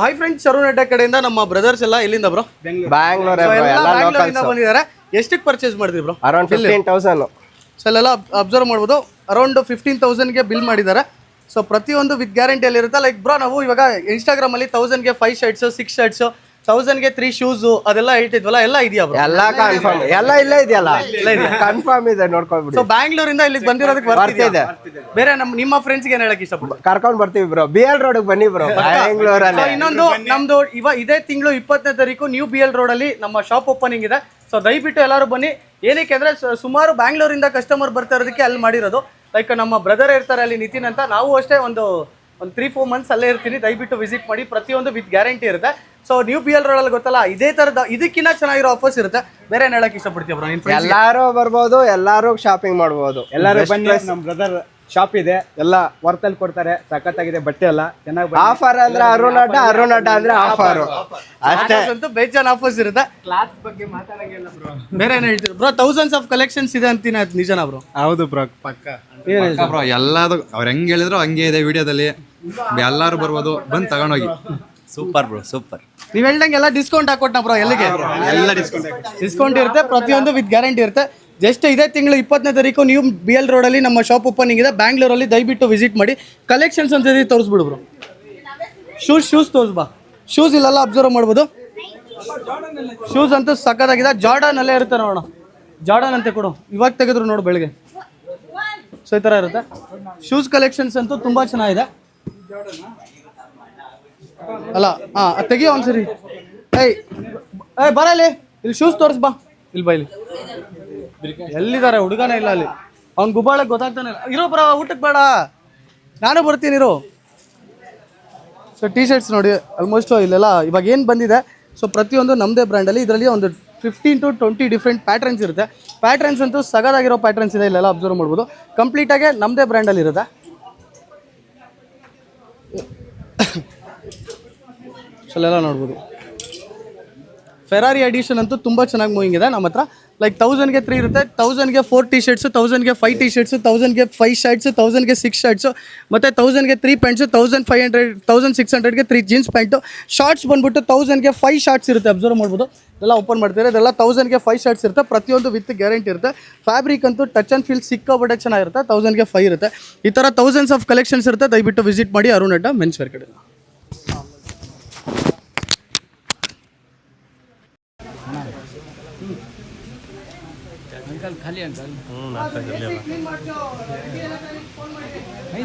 Hi friends, ಶರುಣ್ ಅಡ್ಡ ಕಡೆಯಿಂದ ನಮ್ಮ ಬ್ರದರ್ಸ್ ಎಲ್ಲ ಎಲ್ಲಿಂದ ಬ್ರೋ? ಬ್ಯಾಂಗ್ಳೂರಿಂದ ಬಂದಿದ್ದಾರೆ. ಎಷ್ಟಕ್ಕೆ ಪರ್ಚೇಸ್ ಮಾಡಿದ್ರಿ ಬ್ರೋ? ಅರೌಂಡ್ 15,000. ಸೊ ಅಲ್ಲೆಲ್ಲ ಅಬ್ಸರ್ವ್ ಮಾಡ್ಬೋದು, ಅರೌಂಡ್ 15,000ಗೆ ಬಿಲ್ ಮಾಡಿದ್ದಾರೆ. ಸೊ ಪ್ರತಿಯೊಂದು ವಿತ್ ಗ್ಯಾರಂಟಿಯಲ್ಲಿ ಇರುತ್ತೆ. ಲೈಕ್ ಬ್ರೋ, ನಾವು ಇವಾಗ ಇನ್ಸ್ಟಾಗ್ರಾಮಲ್ಲಿ 1000ಗೆ 5 ಶರ್ಟ್ಸ್ 6 ಶರ್ಟ್ಸ್ 1000ಗೆ 3 ಶೂಸು ಅದೆಲ್ಲ ಹೇಳ್ತಿದ್ವಲ್ಲ, ಎಲ್ಲ ಇದೆಯಾ ಬ್ರೋ? ಎಲ್ಲ ಕನ್ಫರ್ಮ್, ಎಲ್ಲ ಇಲ್ಲೇ ಇದೆಯಲ್ಲ, ಕನ್ಫರ್ಮ್ ಇದೆ, ನೋಡ್ಕೊಂಡ್ಬಿಡಿ. ಸೊ ಬ್ಯಾಂಗ್ಳೂರಿಂದ ಇಲ್ಲಿಗೆ ಬಂದಿರೋದಕ್ಕೆ ಬರ್ತಿದೆ. ಬೇರೆ ನಿಮ್ಮ ಫ್ರೆಂಡ್ಸ್ಗೆ ಏನು ಹೇಳಕ್ ಇಷ್ಟಪಡ್ತೀವಿ? ಕರ್ಕೊಂಡ್ ಬರ್ತೀವಿ ಬ್ರೋ, BL ರೋಡ್ ಬನ್ನಿ ಬ್ರೋ, ಬ್ಯಾಂಗ್ಳೂರಲ್ಲಿ. ಇನ್ನೊಂದು ನಮ್ದು ಇದೇ ತಿಂಗಳು 20ನೇ ತಾರೀಕು ನ್ಯೂ BL ರೋಡ್ ಅಲ್ಲಿ ನಮ್ಮ ಶಾಪ್ ಓಪನಿಂಗ್ ಇದೆ. ಸೊ ದಯವಿಟ್ಟು ಎಲ್ಲರೂ ಬನ್ನಿ. ಏನಕ್ಕೆ ಅಂದ್ರೆ ಸುಮಾರು ಬ್ಯಾಂಗ್ಳೂರಿಂದ ಕಸ್ಟಮರ್ ಬರ್ತಾ ಇರೋದಕ್ಕೆ ಅಲ್ಲಿ ಮಾಡಿರೋದು. ಲೈಕ್ ನಮ್ಮ ಬ್ರದರ್ ಇರ್ತಾರೆ ಅಲ್ಲಿ, ನಿತಿನ್ ಅಂತ. ನಾವು ಅಷ್ಟೇ ಒಂದು 3-4 ಮಂತ್ಸ್ ಅಲ್ಲೇ ಇರ್ತೀನಿ. ದಯವಿಟ್ಟು ವಿಸಿಟ್ ಮಾಡಿ, ಪ್ರತಿಯೊಂದು ವಿತ್ ಗ್ಯಾರಂಟಿ ಇರುತ್ತೆ. ಸೊ ನ್ಯೂ BL ರೋಡ್ ಅಲ್ಲಿ ಗೊತ್ತಲ್ಲ, ಇದೇ ತರದ ಇದಕ್ಕಿಂತ ಚೆನ್ನಾಗಿರೋ ಆಫರ್ಸ್ ಇರುತ್ತೆ. ಬೇರೆ ಏನ್ ಹೇಳಕ್ ಇಷ್ಟಪಡ್ತೀವಿ ಬ್ರೋ? ಎಲ್ಲಾರು ಬರ್ಬೋದು, ಎಲ್ಲಾರು ಶಾಪಿಂಗ್ ಮಾಡ್ಬೋದು, ಎಲ್ಲರೂ ಬನ್ನಿ. ನಮ್ಮ ಬ್ರದರ್ ಶಾಪ್ ಇದೆ, ಎಲ್ಲ ವರ್ತಲ್ಲಿ ಕೊಡ್ತಾರೆ, ಸಖತ್ತಾಗಿದೆ ಬಟ್ಟೆ ಎಲ್ಲ ಚೆನ್ನಾಗಿ. ಆಫರ್ ಅಂದ್ರೆ ಅರುಣ್ ಅಡ್ಡ ಅಂದ್ರೆ ಆಫರ್ ಅಷ್ಟೇ. ಅಂತೂ ಬೇಜಾನ್ ಆಫರ್ಸ್ ಇರುತ್ತೆ. ಕ್ಲಾತ್ ಬಗ್ಗೆ ಮಾತಾಡಂಗಿಲ್ಲ ಬ್ರೋ. ಬೇರೆ ಏನ್ ಹೇಳ್ತೀರಿ ಬ್ರೋ? ಥೌಸಂಡ್ಸ್ ಆಫ್ ಕಲೆಕ್ಷನ್ಸ್ ಇದೆ ಅಂತೀನಿ, ಅದು ನಿಜನಾ ಬ್ರೋ? ಹೌದು ಬ್ರೋ, ಪಕ್ಕ ಬ್ರೋ. ಎಲ್ಲದು ಅವ್ರು ಹೆಂಗ್ ಹೇಳಿದ್ರು ಹಂಗೆ ಇದೆ ವಿಡಿಯೋದಲ್ಲಿ. ಎಲ್ಲಾರು ಬರ್ಬೋದು, ಬಂದು ತಗೊಂಡೋಗಿ. Super bro, super. ನೀವ್ ಹೇಳ್ದಂಗೆ ಎಲ್ಲ ಡಿಸ್ಕೌಂಟ್ ಹಾಕೊಟ್ಟ ಬ್ರೋ? ಎಲ್ಲಿಗೆ? ಎಲ್ಲ ಡಿಸ್ಕೌಂಟ್ ಇರುತ್ತೆ, ಪ್ರತಿಯೊಂದು ವಿತ್ ಗ್ಯಾರಂಟಿ ಇರುತ್ತೆ. ಜಸ್ಟ್ ಇದೇ ತಿಂಗಳು 20ನೇ ತಾರೀಕು ನ್ಯೂ BL ರೋಡ್ ಅಲ್ಲಿ ನಮ್ಮ ಶಾಪ್ ಓಪನಿಂಗ್ ಇದೆ ಬ್ಯಾಂಗ್ಳೂರಲ್ಲಿ. ದಯವಿಟ್ಟು ವಿಸಿಟ್ ಮಾಡಿ. ಕಲೆಕ್ಷನ್ಸ್ ಅಂತ ತೋರಿಸ್ಬಿಡು ಬ್ರೋ. ಶೂಸ್ ತೋರಿಸ್ಬಾ. ಶೂಸ್ ಇಲ್ಲೆಲ್ಲ ಅಬ್ಸರ್ವ್ ಮಾಡ್ಬೋದು. ಶೂಸ್ ಅಂತೂ ಸಕ್ಕತ್ತಾಗಿದೆ. ಜಾರ್ಡನ್ ಅಲ್ಲೇ ಇರುತ್ತೆ ನೋಡೋಣ. ಜಾರ್ಡನ್ ಅಂತ ಕೊಡು, ಇವಾಗ ತೆಗೆದ್ರು ನೋಡು ಬೆಳಗ್ಗೆ. ಸೊ ಈ ಥರ ಇರುತ್ತೆ. ಶೂಸ್ ಕಲೆಕ್ಷನ್ಸ್ ಅಂತೂ ತುಂಬ ಚೆನ್ನಾಗಿದೆ ಅಲ್ಲ. ತೆಗಿಯೋ ಒಂದ್ಸರಿ. ಏಯ್ ಬರಲಿ, ಇಲ್ಲಿ ಶೂಸ್ ತೋರಿಸ್ಬಾ. ಇಲ್ಲಿ ಬೈಲಿ ಎಲ್ಲಿದ್ದಾರೆ? ಹುಡುಗನೇ ಇಲ್ಲ ಅಲ್ಲಿ. ಅವ್ನು ಗುಬ್ಬಾಳಕ್ಕೆ ಗೊತ್ತಾಗ್ತಾನೆ ಇಲ್ಲ. ಇರೋ ಬರ, ಊಟಕ್ಕೆ ಬೇಡ, ನಾನು ಬರ್ತೀನಿ ಇರೋ. ಸೊ ಟಿ ಶರ್ಟ್ಸ್ ನೋಡಿ, ಆಲ್ಮೋಸ್ಟ್ ಇಲ್ಲೆಲ್ಲ ಇವಾಗ ಏನು ಬಂದಿದೆ. ಸೊ ಪ್ರತಿಯೊಂದು ನಮ್ಮದೇ ಬ್ರ್ಯಾಂಡಲ್ಲಿ. ಇದರಲ್ಲಿ ಒಂದು 15 to 20 ಡಿಫ್ರೆಂಟ್ ಪ್ಯಾಟ್ರನ್ಸ್ ಇರುತ್ತೆ. ಪ್ಯಾಟ್ರನ್ಸ್ ಅಂತೂ ಸಗದಾಗಿರೋ ಪ್ಯಾಟ್ರನ್ಸ್ ಇದೆ. ಇಲ್ಲೆಲ್ಲ ಅಬ್ಸರ್ವ್ ಮಾಡ್ಬೋದು. ಕಂಪ್ಲೀಟಾಗಿ ನಮ್ಮದೇ ಬ್ರ್ಯಾಂಡಲ್ಲಿ ಇರುತ್ತೆ. ಸೊ ಅಲ್ಲೆಲ್ಲ ನೋಡ್ಬೋದು. ಫೆರಾರಿ ಎಡಿಷನ್ ಅಂತೂ ತುಂಬ ಚೆನ್ನಾಗಿ ಮೂವಿಂಗ್ ಇದೆ ನಮ್ಮ ಹತ್ರ. ಲೈಕ್ 1000ಗೆ 3 ಇರುತ್ತೆ, 1000ಗೆ 4 ಟಿ ಶರ್ಟ್ಸು, 1000ಗೆ 5 ಟಿ ಶರ್ಟ್ಸು, 1000ಗೆ 5 ಶರ್ಟ್ಸು, 1000ಗೆ 6 ಶರ್ಟ್ಸು, ಮತ್ತು 1000ಗೆ 3 ಪ್ಯಾಂಟ್ಸು, 1500 1600ಗೆ 3 ಜೀನ್ಸ್ ಪ್ಯಾಂಟು. ಶಾರ್ಟ್ಸ್ ಬಂದ್ಬಿಟ್ಟು 1000ಗೆ 5 ಶಾರ್ಟ್ಸ್ ಇರುತ್ತೆ. ಅಬ್ಸರ್ವ್ ಮಾಡ್ಬೋದು. ಇದೆಲ್ಲ ಓಪನ್ ಮಾಡ್ತಾರೆ. ಇದೆಲ್ಲ 1000ಗೆ 5 ಶಾರ್ಟ್ಸ್ ಇರುತ್ತೆ. ಪ್ರತಿಯೊಂದು ವಿತ್ ಗ್ಯಾರಂಟಿ ಇರುತ್ತೆ. ಫ್ಯಾಬ್ರಿಕ್ ಅಂತೂ ಟಚ್ ಆ್ಯಂಡ್ ಫೀಲ್ ಸಿಕ್ಕಾಪಟ್ಟೆ ಚೆನ್ನಾಗಿರುತ್ತೆ. 1000ಗೆ 5 ಇರುತ್ತೆ. ಈ ಥರ ಥೌಸಂಡ್ಸ್ ಆಫ್ ಕಲೆಕ್ಷನ್ಸ್ ಇರುತ್ತೆ. ದಯವಿಟ್ಟು ವಿಸಿಟ್ ಮಾಡಿ ಅರುಣ್ ಅಡ್ಡ ಮೆನ್ಸ್ ವೇರ್ ಕಡೆ. खाली अंकल